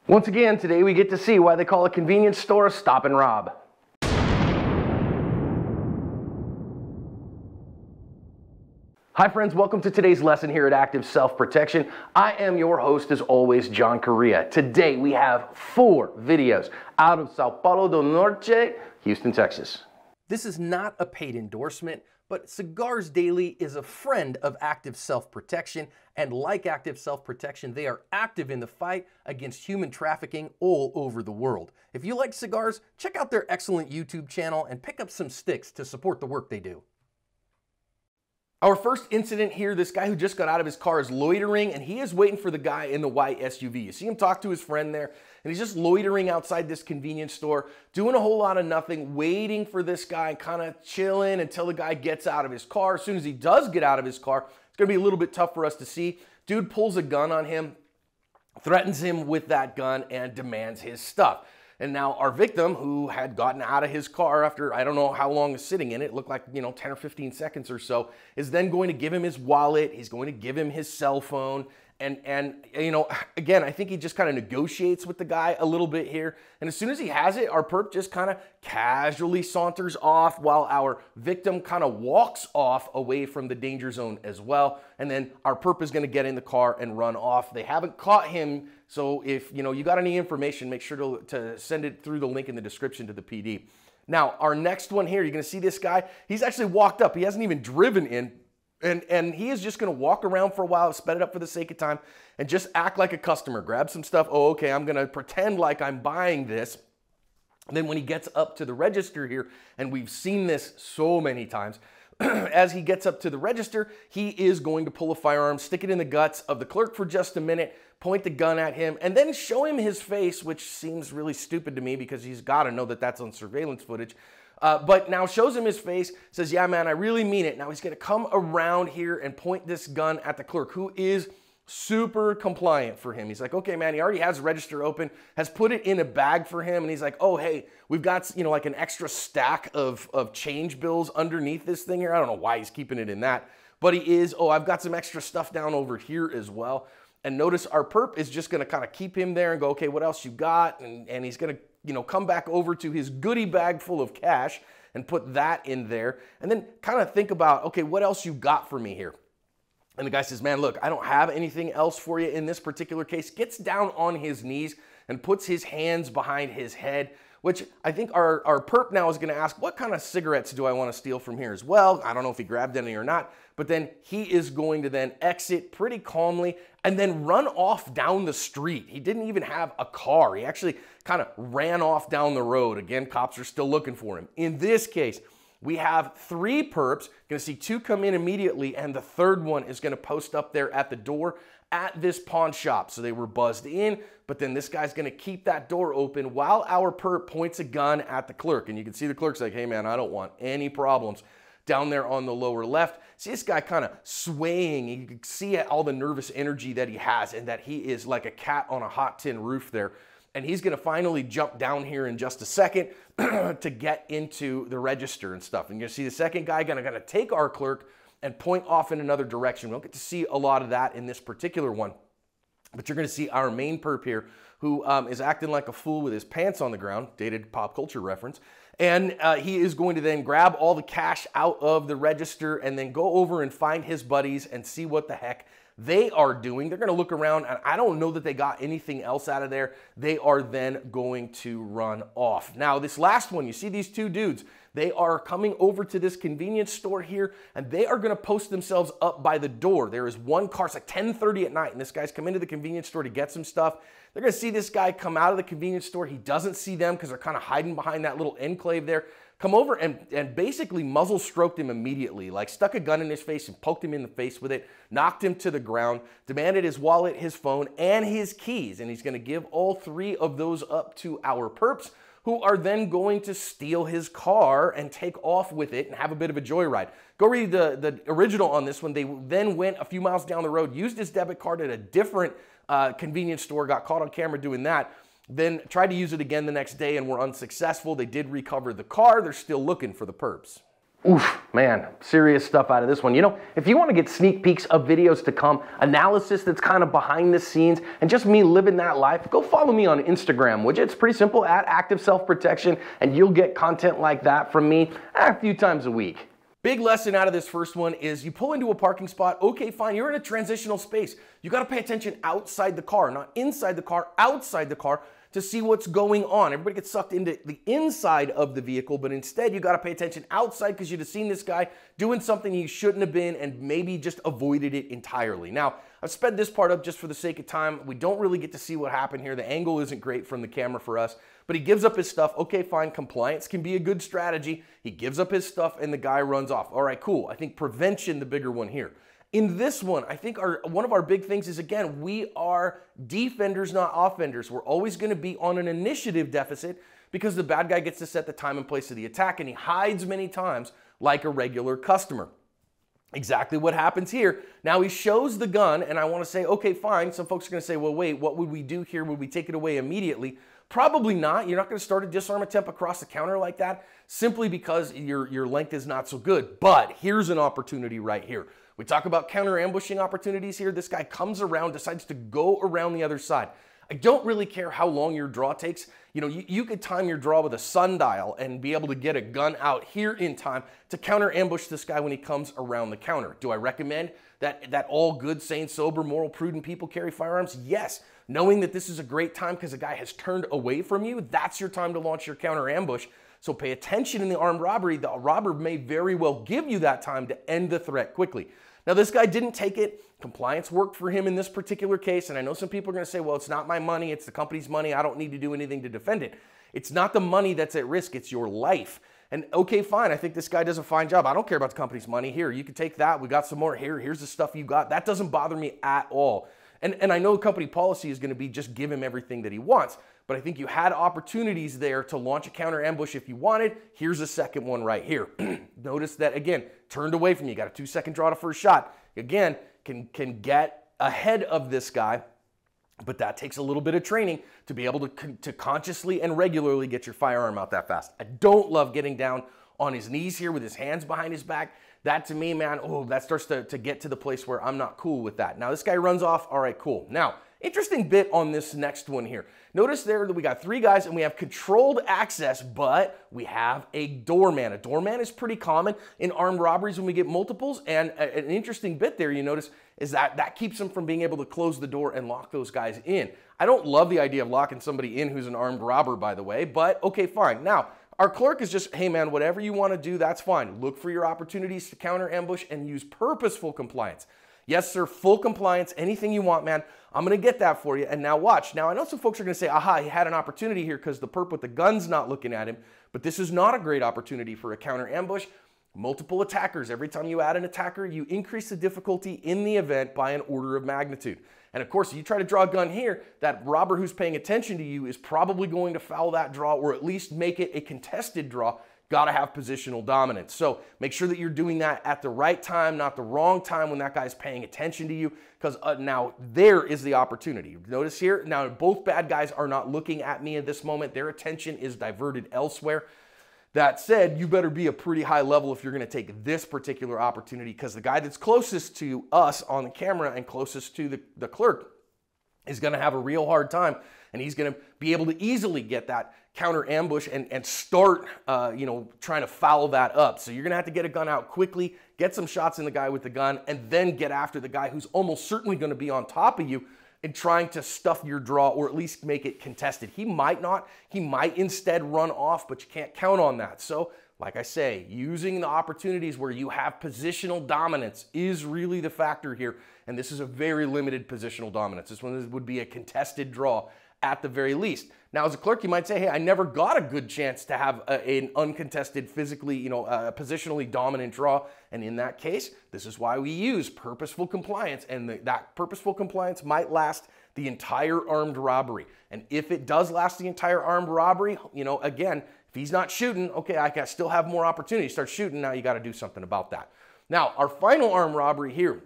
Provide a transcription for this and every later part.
Once again, today we get to see why they call a convenience store a stop and rob. Hi friends, welcome to today's lesson here at Active Self-Protection. I am your host as always, John Correa. Today we have 4 videos out of Sao Paulo do Norte, Houston, Texas. This is not a paid endorsement, but Cigars Daily is a friend of Active Self-Protection, and like Active Self-Protection, they are active in the fight against human trafficking all over the world. If you like cigars, check out their excellent YouTube channel and pick up some sticks to support the work they do. Our first incident here, this guy who just got out of his car is loitering, and he is waiting for the guy in the white SUV. You see him talk to his friend there, and he's just loitering outside this convenience store, doing a whole lot of nothing, waiting for this guy, kind of chilling until the guy gets out of his car. As soon as he does get out of his car, it's going to be a little bit tough for us to see. Dude pulls a gun on him, threatens him with that gun, and demands his stuff. And now our victim, who had gotten out of his car after I don't know how long is sitting in it, looked like 10 or 15 seconds or so, is then going to give him his wallet. He's going to give him his cell phone. And again, I think he just kind of negotiates with the guy a little bit here. And as soon as he has it, our perp just kind of casually saunters off while our victim kind of walks off away from the danger zone as well. And then our perp is going to get in the car and run off. They haven't caught him. So if you got any information, make sure to send it through the link in the description to the PD. Now, our next one here, you're going to see this guy. He's actually walked up. He hasn't even driven in. And he is just going to walk around for a while, sped it up for the sake of time, and just act like a customer. Grab some stuff. Oh, okay, I'm going to pretend like I'm buying this. And then when he gets up to the register here, and we've seen this so many times, as he gets up to the register, he is going to pull a firearm, stick it in the guts of the clerk for just a minute, point the gun at him, and then show him his face, which seems really stupid to me because he's got to know that that's on surveillance footage. But now shows him his face, says, yeah, man, I really mean it. Now he's going to come around here and point this gun at the clerk, who is super compliant for him. He's like, okay, man, he already has the register open, has put it in a bag for him. And he's like, oh, hey, we've got, like an extra stack of change bills underneath this thing here. I don't know why he's keeping it in that, but he is, oh, I've got some extra stuff down over here as well. And notice our perp is just going to kind of keep him there and go, okay, what else you got? And he's going to come back over to his goodie bag full of cash and put that in there. And then kind of think about, okay, what else you got for me here? And the guy says, man, look, I don't have anything else for you in this particular case. Gets down on his knees and puts his hands behind his head, which I think our perp now is going to ask, what kind of cigarettes do I want to steal from here as well? I don't know if he grabbed any or not, but then he is going to then exit pretty calmly and then run off down the street. He didn't even have a car. He actually kind of ran off down the road. Again, cops are still looking for him. In this case, we have 3 perps. Going to see 2 come in immediately, and the third one is going to post up there at the door at this pawn shop. So they were buzzed in, but then this guy's going to keep that door open while our perp points a gun at the clerk. And you can see the clerk's like, hey, man, I don't want any problems. Down there on the lower left, see this guy kind of swaying. You can see all the nervous energy that he has and that he is like a cat on a hot tin roof there. And he's going to finally jump down here in just a second to get into the register and stuff. And you're going to see the second guy going to take our clerk and point off in another direction. We don't get to see a lot of that in this particular one. But you're going to see our main perp here who is acting like a fool with his pants on the ground, dated pop culture reference. And he is going to then grab all the cash out of the register and then go over and find his buddies and see what the heck they are doing. They're going to look around, and I don't know that they got anything else out of there. They are then going to run off. Now, this last one, you see these 2 dudes. They are coming over to this convenience store here, and they are going to post themselves up by the door. There is one car. It's like 10:30 at night, and this guy's come into the convenience store to get some stuff. They're going to see this guy come out of the convenience store. He doesn't see them because they're kind of hiding behind that little enclave there. Come over and basically muzzle stroked him immediately, like stuck a gun in his face and poked him in the face with it, knocked him to the ground, demanded his wallet, his phone, and his keys. And he's going to give all 3 of those up to our perps, who are then going to steal his car and take off with it and have a bit of a joyride. Go read the original on this one. They then went a few miles down the road, used his debit card at a different convenience store, got caught on camera doing that, then tried to use it again the next day and were unsuccessful. They did recover the car. They're still looking for the perps. Oof, man, serious stuff out of this one. You know, if you want to get sneak peeks of videos to come, analysis that's kind of behind the scenes, and just me living that life, go follow me on Instagram, which it's pretty simple, at Active Self Protection, and you'll get content like that from me a few times a week. Big lesson out of this first one is you pull into a parking spot, okay, fine, you're in a transitional space. You got to pay attention outside the car, not inside the car, outside the car, to see what's going on. Everybody gets sucked into the inside of the vehicle, but instead you got to pay attention outside because you'd have seen this guy doing something he shouldn't have been and maybe just avoided it entirely. Now, I've sped this part up just for the sake of time. We don't really get to see what happened here. The angle isn't great from the camera for us, but he gives up his stuff. Okay, fine, compliance can be a good strategy. He gives up his stuff and the guy runs off. All right, cool. I think prevention, the bigger one here. In this one, I think one of our big things is, again, we are defenders, not offenders. We're always going to be on an initiative deficit because the bad guy gets to set the time and place of the attack, and he hides many times like a regular customer. Exactly what happens here. Now he shows the gun, and I want to say, okay, fine. Some folks are going to say, well, wait, what would we do here? Would we take it away immediately? Probably not. You're not going to start a disarm attempt across the counter like that simply because your length is not so good. But here's an opportunity right here. We talk about counter ambushing opportunities here. This guy comes around, decides to go around the other side. I don't really care how long your draw takes. You know, you could time your draw with a sundial and be able to get a gun out here in time to counter ambush this guy when he comes around the counter. Do I recommend that all good, sane, sober, moral, prudent people carry firearms? Yes. Knowing that this is a great time because a guy has turned away from you, that's your time to launch your counter ambush. So pay attention in the armed robbery. The robber may very well give you that time to end the threat quickly. Now, this guy didn't take it. Compliance worked for him in this particular case. And I know some people are going to say, well, it's not my money. It's the company's money. I don't need to do anything to defend it. It's not the money that's at risk. It's your life. And okay, fine. I think this guy does a fine job. I don't care about the company's money. Here, you can take that. We got some more here. Here's the stuff you got. That doesn't bother me at all. And I know company policy is going to be just give him everything that he wants. But I think you had opportunities there to launch a counter ambush if you wanted. Here's a second one right here. Notice that, again, turned away from you. Got a 2-second draw to first shot. Again, can get ahead of this guy, but that takes a little bit of training to be able to consciously and regularly get your firearm out that fast. I don't love getting down on his knees here with his hands behind his back. That to me, man, oh, that starts to get to the place where I'm not cool with that. Now this guy runs off. All right, cool. Now, interesting bit on this next one here. Notice there that we got 3 guys and we have controlled access, but we have a doorman. A doorman is pretty common in armed robberies when we get multiples. And an interesting bit there you notice is that keeps them from being able to close the door and lock those guys in. I don't love the idea of locking somebody in who's an armed robber, by the way, but okay, fine. Now, our clerk is just, hey man, whatever you want to do, that's fine. Look for your opportunities to counter ambush and use purposeful compliance. Yes, sir, full compliance, anything you want, man. I'm going to get that for you. And now watch. Now, I know some folks are going to say, aha, he had an opportunity here because the perp with the gun's not looking at him. But this is not a great opportunity for a counter ambush. Multiple attackers. Every time you add an attacker, you increase the difficulty in the event by an order of magnitude. And of course, if you try to draw a gun here, that robber who's paying attention to you is probably going to foul that draw or at least make it a contested draw. Got to have positional dominance. So make sure that you're doing that at the right time, not the wrong time when that guy's paying attention to you, because now there is the opportunity. Notice here, now both bad guys are not looking at me at this moment. Their attention is diverted elsewhere. That said, you better be a pretty high level if you're going to take this particular opportunity, because the guy that's closest to us on the camera and closest to the clerk is going to have a real hard time, and he's going to be able to easily get that counter ambush and start, trying to foul that up. So you're going to have to get a gun out quickly, get some shots in the guy with the gun, and then get after the guy who's almost certainly going to be on top of you and trying to stuff your draw or at least make it contested. He might not. He might instead run off, but you can't count on that. So, like I say, using the opportunities where you have positional dominance is really the factor here. And this is a very limited positional dominance. This one would be a contested draw at the very least. Now, as a clerk, you might say, hey, I never got a good chance to have an uncontested, physically, positionally dominant draw. And in that case, this is why we use purposeful compliance. And that purposeful compliance might last the entire armed robbery. And if it does last the entire armed robbery, again, if he's not shooting, okay, I can still have more opportunity. Start shooting, now you got to do something about that. Now, our final armed robbery here,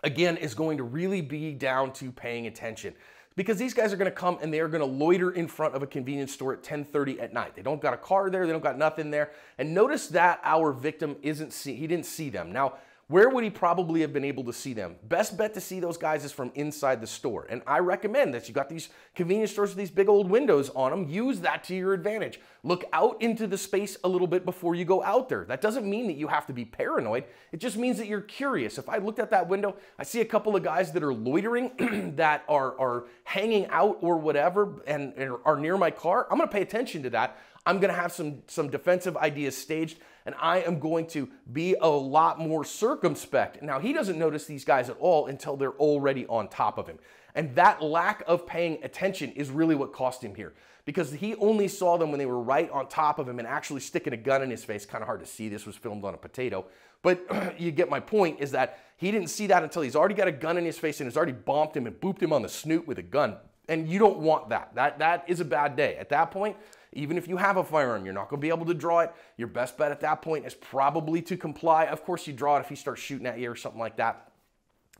again, is going to really be down to paying attention. Because these guys are going to come and they are going to loiter in front of a convenience store at 10:30 at night. They don't got a car there. They don't got nothing there. And notice that our victim he didn't see them. Now, where would he probably have been able to see them? Best bet to see those guys is from inside the store. And I recommend that you got these convenience stores with these big old windows on them. Use that to your advantage. Look out into the space a little bit before you go out there. That doesn't mean that you have to be paranoid. It just means that you're curious. If I looked at that window, I see a couple of guys that are loitering, that are hanging out or whatever and are near my car. I'm going to pay attention to that. I'm going to have some defensive ideas staged, and I am going to be a lot more circumspect. Now, he doesn't notice these guys at all until they're already on top of him. And that lack of paying attention is really what cost him here, because he only saw them when they were right on top of him and actually sticking a gun in his face. Kind of hard to see. This was filmed on a potato. But you get my point, is that he didn't see that until he's already got a gun in his face and has already bomped him and booped him on the snoot with a gun. And you don't want that. That is a bad day. At that point, even if you have a firearm, you're not going to be able to draw it. Your best bet at that point is probably to comply. Of course, you draw it if he starts shooting at you or something like that.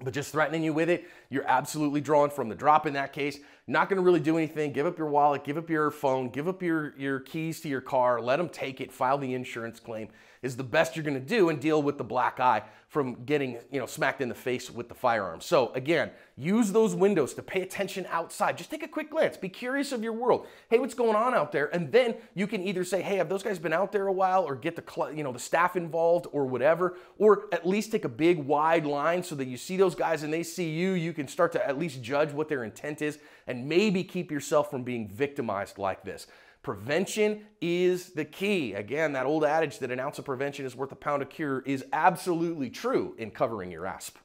But just threatening you with it, you're absolutely drawing from the drop in that case. Not going to really do anything. Give up your wallet, give up your phone, give up your keys to your car, let them take it, file the insurance claim is the best you're going to do, and deal with the black eye from getting, smacked in the face with the firearm. So again, use those windows to pay attention outside. Just take a quick glance. Be curious of your world. Hey, what's going on out there? And then you can either say, hey, have those guys been out there a while, or get the staff involved or whatever, or at least take a big wide line so that you see those guys and they see you. You can start to at least judge what their intent is and maybe keep yourself from being victimized like this. Prevention is the key. Again, that old adage that an ounce of prevention is worth a pound of cure is absolutely true in covering your asp.